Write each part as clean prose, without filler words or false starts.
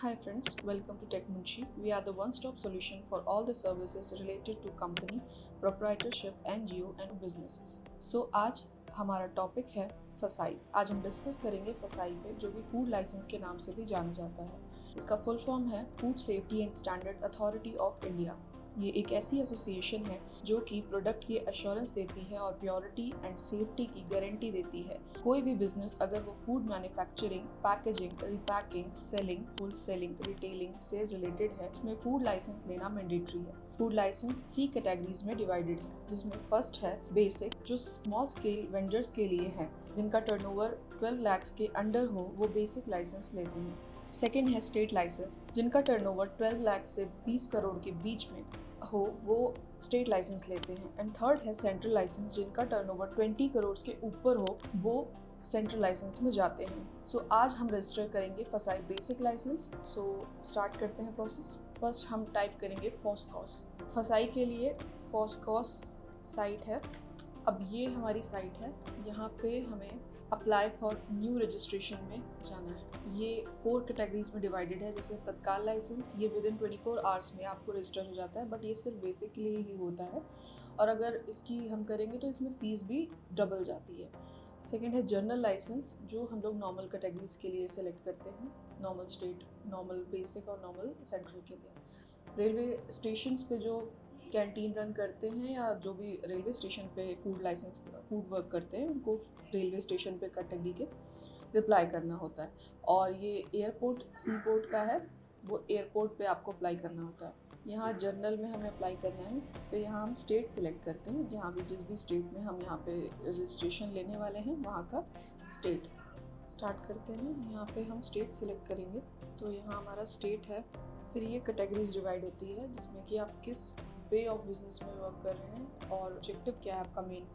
Hi friends, welcome to TechMunshi. We are the one-stop solution for all the services related to company, proprietorship, NGO and businesses. So आज हमारा topic है फसाई। आज हम discuss करेंगे फसाई पे, जो कि फूड लाइसेंस के नाम से भी जाना जाता है। इसका फुल फॉर्म है food safety and standard authority of India. ये एक ऐसी एसोसिएशन है जो कि प्रोडक्ट की एश्योरेंस देती है और प्योरिटी एंड सेफ्टी की गारंटी देती है। कोई भी बिजनेस अगर वो food manufacturing, packaging, repacking, selling, wholesaling, retailing से रिलेटेड है, उसमें फूड लाइसेंस लेना मैंडेटरी है। फूड लाइसेंस 3 कैटेगरीज में डिवाइडेड है, जिसमें फर्स्ट है बेसिक, जो स्मॉल स्केल वेंडर्स के लिए है, जिनका टर्नओवर 12 लाख के अंडर हो, वो बेसिक लाइसेंस लेते हैं। सेकेंड है स्टेट लाइसेंस, जिनका टर्नओवर 12 लाख से 20 करोड़ के बीच में हो, वो स्टेट लाइसेंस लेते हैं। एंड थर्ड है सेंट्रल लाइसेंस, जिनका टर्नओवर 20 करोड़ के ऊपर हो, वो सेंट्रल लाइसेंस में जाते हैं। सो आज हम रजिस्टर करेंगे फसाई बेसिक लाइसेंस। सो स्टार्ट करते हैं प्रोसेस। फर्स्ट हम टाइप करेंगे फॉस्कॉस। फसाई के लिए फॉस्कॉस साइट है। अब ये हमारी साइट है, यहाँ पे हमें अप्लाई फॉर न्यू रजिस्ट्रेशन में जाना है। ये 4 कैटेगरीज में डिवाइडेड है। जैसे तत्काल लाइसेंस, ये विदिन 24 आवर्स में आपको रजिस्टर हो जाता है, बट ये सिर्फ बेसिक के लिए ही होता है, और अगर इसकी हम करेंगे तो इसमें फ़ीस भी डबल जाती है। सेकेंड है जनरल लाइसेंस, जो हम लोग नॉर्मल कैटेगरीज के लिए सेलेक्ट करते हैं, नॉर्मल स्टेट, नॉर्मल बेसिक और नॉर्मल सेंट्रल के लिए। रेलवे स्टेशंस पे जो कैंटीन रन करते हैं या जो भी रेलवे स्टेशन पे फूड वर्क करते हैं, उनको रेलवे स्टेशन पे कैटेगरी के रिप्लाई करना होता है। और ये एयरपोर्ट, सी पोर्ट का है, वो एयरपोर्ट पे आपको अप्लाई करना होता है। यहाँ जर्नल में हमें अप्लाई करना है। फिर यहाँ हम स्टेट सिलेक्ट करते हैं, जहाँ भी जिस भी स्टेट में हम यहाँ पे रजिस्ट्रेशन लेने वाले हैं, वहाँ का स्टेट स्टार्ट करते हैं। यहाँ पे हम स्टेट सिलेक्ट करेंगे, तो यहाँ हमारा स्टेट है। फिर ये कैटेगरीज डिवाइड होती है, जिसमें कि आप किस वे ऑफ बिजनेस में वर्क कर रहे हैं और ऑब्जेक्टिव क्या है आपका मेन।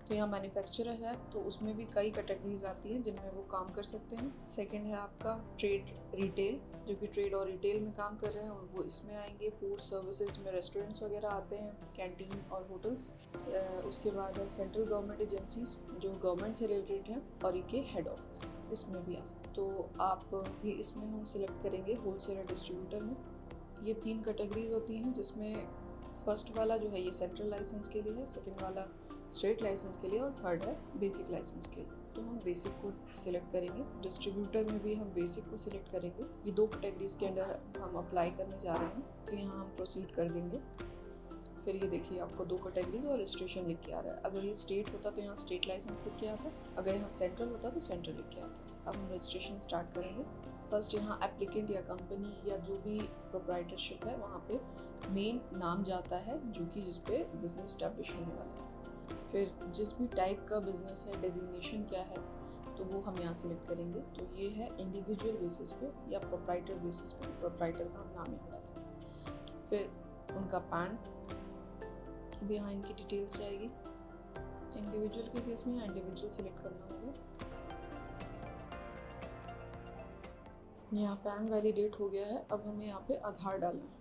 तो यहाँ मैन्युफैक्चरर है, तो उसमें भी कई कैटेगरीज आती हैं जिनमें वो काम कर सकते हैं। सेकंड है आपका ट्रेड रिटेल, जो कि ट्रेड और रिटेल में काम कर रहे हैं, और वो इसमें आएंगे। फूड सर्विसेज में रेस्टोरेंट्स वगैरह आते हैं, कैंटीन और होटल्स। उसके बाद है सेंट्रल गवर्नमेंट एजेंसीज, जो गवर्नमेंट से रिलेटेड हैं, और ये के हेड ऑफिस इसमें भी आ सकते। तो आप भी इसमें हम सिलेक्ट करेंगे होलसेलर डिस्ट्रीब्यूटर में। ये 3 कैटेगरीज होती हैं, जिसमें फर्स्ट वाला जो है ये सेंट्रल लाइसेंस के लिए है, सेकंड वाला स्टेट लाइसेंस के लिए, और थर्ड है बेसिक लाइसेंस के लिए। तो हम बेसिक को सिलेक्ट करेंगे। डिस्ट्रीब्यूटर में भी हम बेसिक को सिलेक्ट करेंगे। ये 2 कैटेगरीज के अंडर हम अप्लाई करने जा रहे हैं, तो यहाँ हम प्रोसीड कर देंगे। फिर ये देखिए आपको 2 कैटेगरीज और रजिस्ट्रेशन लिख के आ रहा है। अगर ये स्टेट होता तो यहाँ स्टेट लाइसेंस लिख के आता, अगर यहाँ सेंट्रल होता तो सेंट्रल लिख के आता। अब हम रजिस्ट्रेशन स्टार्ट करेंगे। फर्स्ट यहाँ एप्लीकेंट या कंपनी या जो भी प्रोप्राइटरशिप है, वहाँ पे मेन नाम जाता है, जो कि जिस पे बिजनेस स्टैब्लिश होने वाला है। फिर जिस भी टाइप का बिजनेस है, डेजिग्नेशन क्या है, तो वो हम यहाँ सिलेक्ट करेंगे। तो ये है इंडिविजुअल बेसिस पे या प्रोप्राइटर बेसिस पे, प्रोप्राइटर का हम नाम यहाँ डालेंगे। फिर उनका पैन भी यहाँ इनकी डिटेल्स जाएगी। इंडिविजुअल के केस में यहाँ इंडिविजुअल सिलेक्ट करना होगा। यहाँ पैन वैलिडेट हो गया है। अब हमें यहाँ पे आधार डालना है।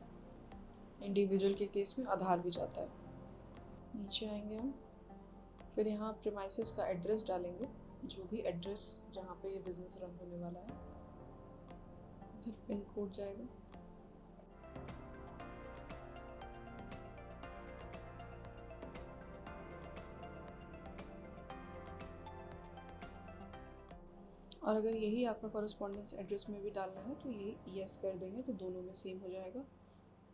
इंडिविजुअल के केस में आधार भी जाता है। नीचे आएंगे हम, फिर यहाँ प्रीमाइसेस का एड्रेस डालेंगे, जो भी एड्रेस जहाँ पे ये बिजनेस रन होने वाला है। फिर पिन कोड जाएगा। और अगर यही आपका कॉरेस्पॉन्डेंस एड्रेस में भी डालना है, तो ये यस कर देंगे, तो दोनों में सेम हो जाएगा।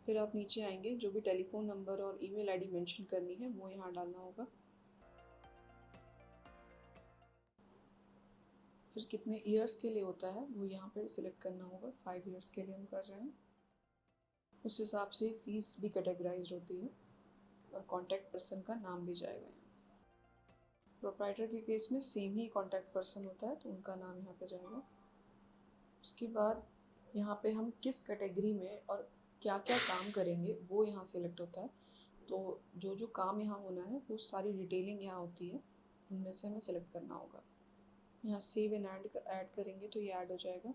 फिर आप नीचे आएंगे, जो भी टेलीफोन नंबर और ईमेल आईडी मेंशन करनी है, वो यहाँ डालना होगा। फिर कितने ईयर्स के लिए होता है, वो यहाँ पर सिलेक्ट करना होगा। 5 ईयर्स के लिए हम कर रहे हैं। उस हिसाब से फीस भी कैटेगराइज्ड होती है, और कॉन्टैक्ट पर्सन का नाम भी जाएगा यहाँ। प्रोप्राइटर के केस में सेम ही कॉन्टैक्ट पर्सन होता है, तो उनका नाम यहाँ पे जाएगा। उसके बाद यहाँ पे हम किस कैटेगरी में और क्या क्या काम करेंगे, वो यहाँ सिलेक्ट होता है। तो जो जो काम यहाँ होना है, वो सारी डिटेलिंग यहाँ होती है, उनमें से हमें सेलेक्ट करना होगा। यहाँ सेव एंड ऐड करेंगे, तो ये ऐड हो जाएगा।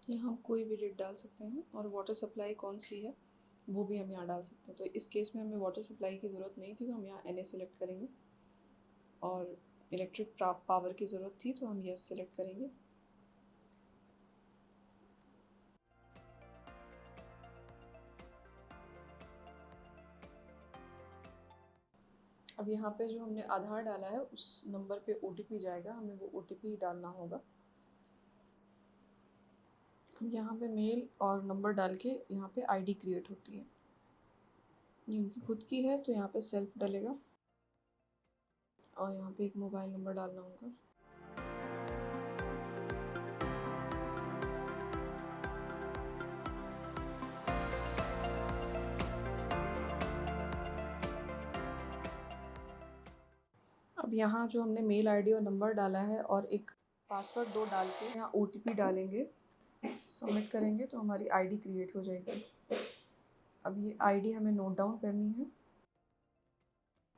यहाँ हम कोई भी डेट डाल सकते हैं और वाटर सप्लाई कौन सी है वो भी हम यहाँ डाल सकते हैं। तो इस केस में हमें वाटर सप्लाई की ज़रूरत नहीं थी तो हम यहाँ NA सेलेक्ट करेंगे, और इलेक्ट्रिक पावर की ज़रूरत थी तो हम यस सेलेक्ट करेंगे। अब यहाँ पे जो हमने आधार डाला है उस नंबर पे OTP जाएगा, हमें वो OTP डालना होगा। यहाँ पे मेल और नंबर डाल के यहाँ पे ID क्रिएट होती है, ये उनकी खुद की है तो यहाँ पे सेल्फ डलेगा और यहाँ पे एक मोबाइल नंबर डालना होगा। अब यहाँ जो हमने मेल ID और नंबर डाला है और एक पासवर्ड 2 डाल के यहाँ OTP डालेंगे, सबमिट करेंगे तो हमारी ID क्रिएट हो जाएगी। अब ये ID हमें नोट डाउन करनी है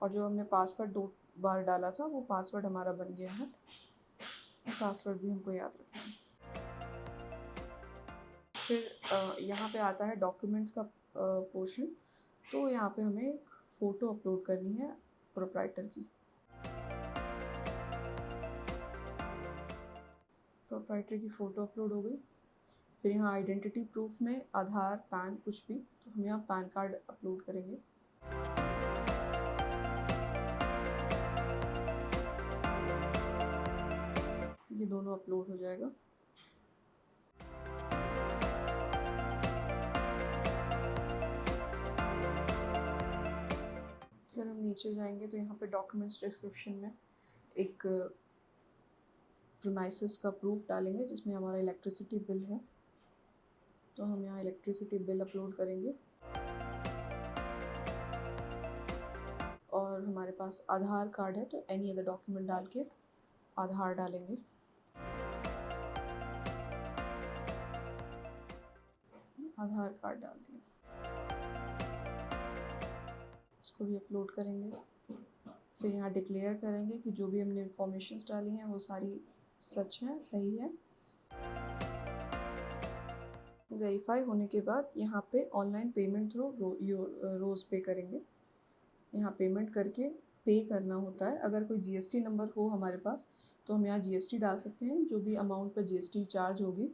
और जो हमने पासवर्ड 2 बार डाला था वो पासवर्ड हमारा बन गया है। पासवर्ड भी हमको याद रखना है। फिर यहाँ पे आता है डॉक्यूमेंट्स का पोर्शन, तो यहाँ पे हमें एक फ़ोटो अपलोड करनी है प्रोप्राइटर की। प्रोप्राइटर की फ़ोटो अपलोड हो गई। फिर यहाँ आइडेंटिटी प्रूफ में आधार, पैन कुछ भी, तो हम यहाँ पैन कार्ड अपलोड करेंगे। ये दोनों अपलोड हो जाएगा। फिर हम नीचे जाएंगे तो यहाँ पे डॉक्यूमेंट्स डिस्क्रिप्शन में एक प्रीमाइसेस का प्रूफ डालेंगे जिसमें हमारा इलेक्ट्रिसिटी बिल है, तो हम यहाँ इलेक्ट्रिसिटी बिल अपलोड करेंगे। और हमारे पास आधार कार्ड है तो एनी अदर डॉक्यूमेंट डाल के आधार डालेंगे। आधार कार्ड डाल दिया, इसको भी अपलोड करेंगे। फिर यहाँ डिक्लेयर करेंगे कि जो भी हमने इंफॉर्मेशंस डाली हैं वो सारी सच है, सही है। वेरीफाई होने के बाद यहाँ पे ऑनलाइन पेमेंट थ्रू रोज़ पे करेंगे। यहाँ पेमेंट करके पे करना होता है। अगर कोई GST नंबर हो हमारे पास तो हम यहाँ GST डाल सकते हैं। जो भी अमाउंट पर GST चार्ज होगी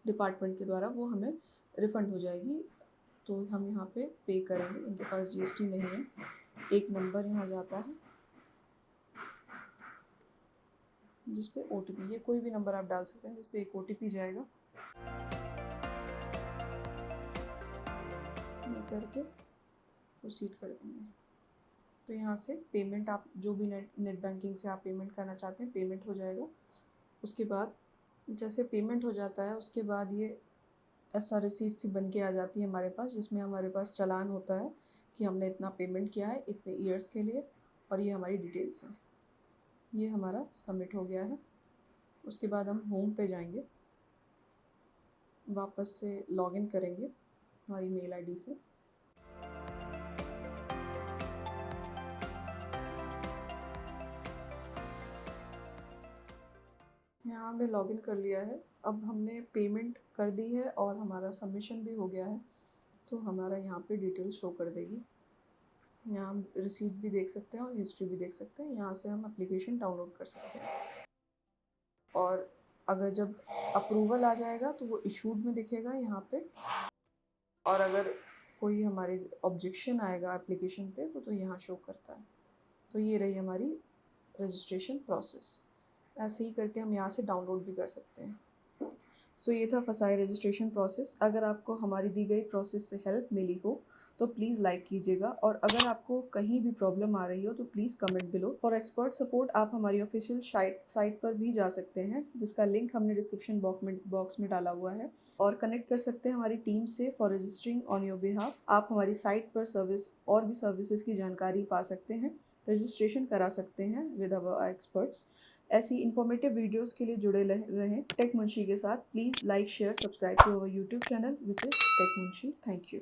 डिपार्टमेंट के द्वारा वो हमें रिफ़ंड हो जाएगी, तो हम यहाँ पे करेंगे। इनके पास GST नहीं है। एक नंबर यहाँ जाता है जिस पे OTP, ये कोई भी नंबर आप डाल सकते हैं जिस पे एक OTP जाएगा। ये करके प्रोसीड कर देंगे। तो यहाँ से पेमेंट, आप जो भी नेट बैंकिंग से आप पेमेंट करना चाहते हैं पेमेंट हो जाएगा। उसके बाद जैसे पेमेंट हो जाता है उसके बाद ये ऐसा रिसीट सी बन के आ जाती है हमारे पास, जिसमें हमारे पास चालान होता है कि हमने इतना पेमेंट किया है इतने ईयर्स के लिए और ये हमारी डिटेल्स हैं। ये हमारा सबमिट हो गया है। उसके बाद हम होम पे जाएंगे, वापस से लॉगिन करेंगे हमारी मेल ID से। यहाँ हमने लॉगिन कर लिया है। अब हमने पेमेंट कर दी है और हमारा सबमिशन भी हो गया है, तो हमारा यहाँ पे डिटेल शो कर देगी। यहाँ हम रिसीट भी देख सकते हैं और हिस्ट्री भी देख सकते हैं। यहाँ से हम एप्लीकेशन डाउनलोड कर सकते हैं और अगर जब अप्रूवल आ जाएगा तो वो इशूड में दिखेगा यहाँ पे, और अगर कोई हमारे ऑब्जेक्शन आएगा एप्लीकेशन पे तो यहाँ शो करता है। तो ये रही हमारी रजिस्ट्रेशन प्रोसेस। ऐसे ही करके हम यहाँ से डाउनलोड भी कर सकते हैं। सो ये था फसाई रजिस्ट्रेशन प्रोसेस। अगर आपको हमारी दी गई प्रोसेस से हेल्प मिली हो तो प्लीज़ लाइक कीजिएगा, और अगर आपको कहीं भी प्रॉब्लम आ रही हो तो please comment below. For expert support आप हमारी ऑफिशियल साइट पर भी जा सकते हैं, जिसका लिंक हमने डिस्क्रिप्शन बॉक्स में डाला हुआ है, और कनेक्ट कर सकते हैं हमारी टीम से for registering on your behalf. आप हमारी साइट पर सर्विस और भी सर्विसेज की जानकारी पा सकते हैं, रजिस्ट्रेशन करा सकते हैं विद अवर एक्सपर्ट्स। ऐसी इन्फॉर्मेटिव वीडियोस के लिए जुड़े रहें टेक मुंशी के साथ। Please like, share, subscribe to our YouTube channel which is tech Munshi. Thank you.